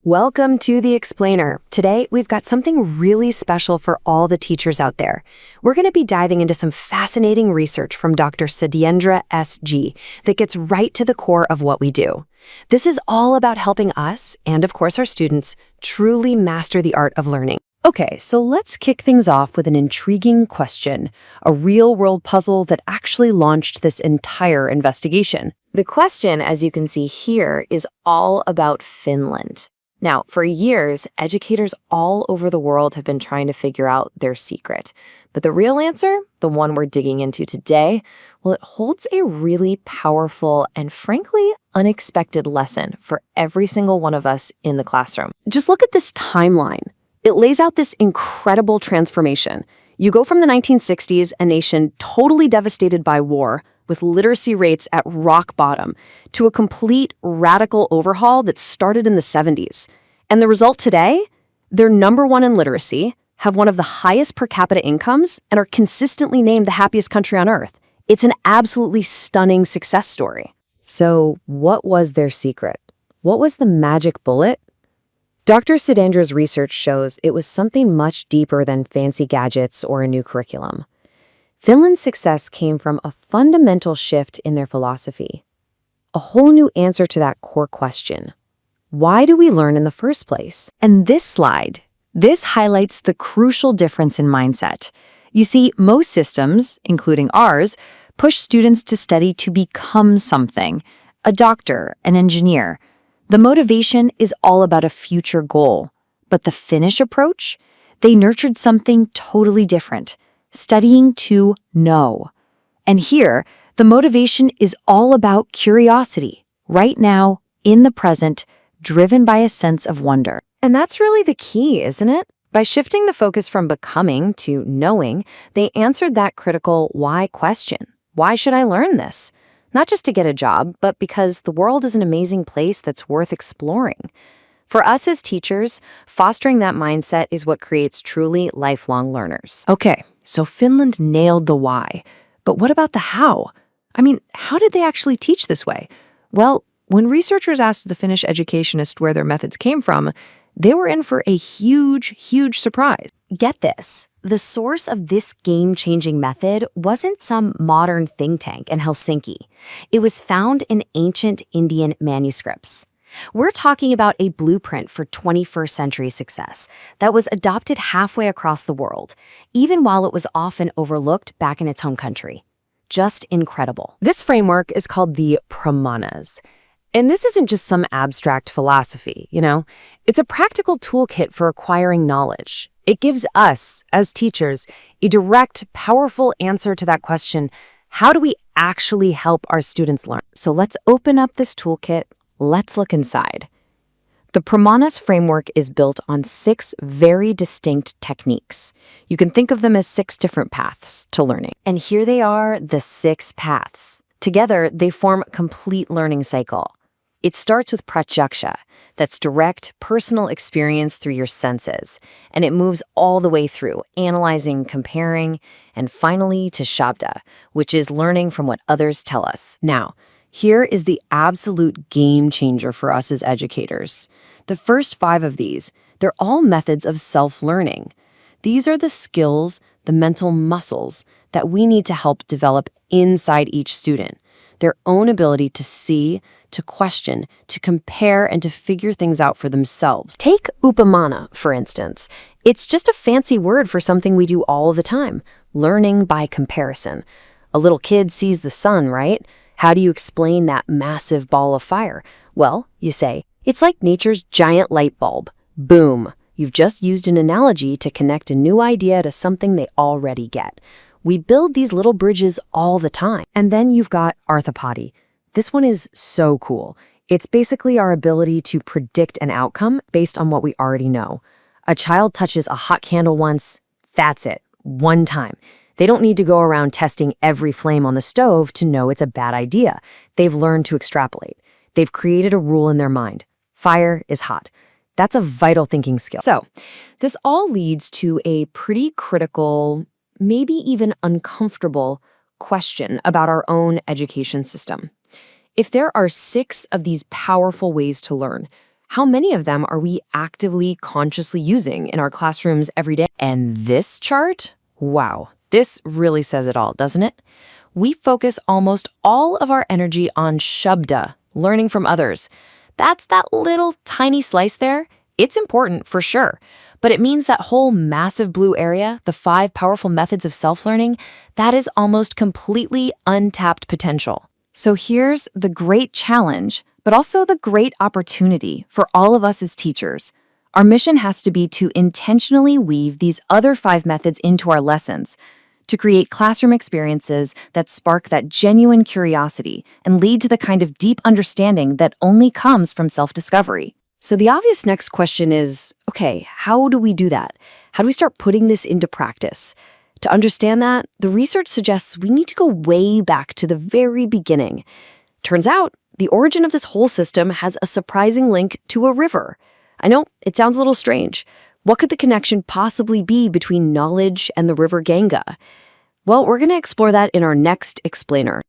Welcome to The Explainer. Today, we've got something really special for all the teachers out there. We're going to be diving into some fascinating research from Dr. Satyendra S.G. that gets right to the core of what we do. This is all about helping us, and of course our students, truly master the art of learning. Okay, so let's kick things off with an intriguing question, a real-world puzzle that actually launched this entire investigation. The question, as you can see here, is all about Finland. Now, for years, educators all over the world have been trying to figure out their secret. But the real answer, the one we're digging into today, well, it holds a really powerful and frankly unexpected lesson for every single one of us in the classroom. Just look at this timeline. It lays out this incredible transformation. You go from the 1960s, a nation totally devastated by war, with literacy rates at rock bottom, to a complete radical overhaul that started in the 70s. And the result today? They're #1 in literacy, have one of the highest per capita incomes, and are consistently named the happiest country on earth. It's an absolutely stunning success story. So what was their secret? What was the magic bullet? Dr. Satyendra's research shows it was something much deeper than fancy gadgets or a new curriculum. Finland's success came from a fundamental shift in their philosophy. A whole new answer to that core question. Why do we learn in the first place? And this highlights the crucial difference in mindset. You see, most systems, including ours, push students to study to become something, a doctor, an engineer. The motivation is all about a future goal. But the Finnish approach? They nurtured something totally different. Studying to know. And here, the motivation is all about curiosity, right now, in the present, driven by a sense of wonder. And that's really the key, isn't it? By shifting the focus from becoming to knowing, they answered that critical why question. Why should I learn this? Not just to get a job, but because the world is an amazing place that's worth exploring. For us as teachers, fostering that mindset is what creates truly lifelong learners. Okay, so Finland nailed the why. But what about the how? I mean, how did they actually teach this way? Well, when researchers asked the Finnish educationist where their methods came from, they were in for a huge surprise. Get this. The source of this game-changing method wasn't some modern think tank in Helsinki. It was found in ancient Indian manuscripts. We're talking about a blueprint for 21st century success that was adopted halfway across the world, even while it was often overlooked back in its home country. Just incredible. This framework is called the Pramanas. And this isn't just some abstract philosophy, It's a practical toolkit for acquiring knowledge. It gives us, as teachers, a direct, powerful answer to that question, how do we actually help our students learn? So let's open up this toolkit. Let's look inside. The Pramanas framework is built on 6 very distinct techniques. You can think of them as 6 different paths to learning. And here they are, the 6 paths. Together, they form a complete learning cycle. It starts with Pratyaksha, that's direct, personal experience through your senses, and it moves all the way through, analyzing, comparing, and finally to Shabda, which is learning from what others tell us. Now, here is the absolute game changer for us as educators. The first 5 of these, they're all methods of self-learning. These are the skills, the mental muscles that we need to help develop inside each student. Their own ability to see, to question, to compare, and to figure things out for themselves. Take Upamaana, for instance. It's just a fancy word for something we do all the time, learning by comparison. A little kid sees the sun, right? How do you explain that massive ball of fire? Well, you say, it's like nature's giant light bulb. Boom! You've just used an analogy to connect a new idea to something they already get. We build these little bridges all the time. And then you've got Arthapatti. This one is so cool. It's basically our ability to predict an outcome based on what we already know. A child touches a hot candle once, that's it, one time. They don't need to go around testing every flame on the stove to know it's a bad idea. They've learned to extrapolate. They've created a rule in their mind. Fire is hot. That's a vital thinking skill. So, this all leads to a pretty critical, maybe even uncomfortable question about our own education system. If there are 6 of these powerful ways to learn, How many of them are we actively, consciously using in our classrooms every day? And this chart? Wow, this really says it all, doesn't it? We focus almost all of our energy on Shabda, learning from others. That's that little tiny slice there. It's important for sure, but it means that whole massive blue area, the 5 powerful methods of self-learning, that is almost completely untapped potential. So here's the great challenge, but also the great opportunity for all of us as teachers. Our mission has to be to intentionally weave these other 5 methods into our lessons, to create classroom experiences that spark that genuine curiosity and lead to the kind of deep understanding that only comes from self-discovery. So the obvious next question is, okay, how do we do that? How do we start putting this into practice? To understand that, the research suggests we need to go way back to the very beginning. Turns out, the origin of this whole system has a surprising link to a river. I know, it sounds a little strange. What could the connection possibly be between knowledge and the river Ganga? Well, we're going to explore that in our next explainer.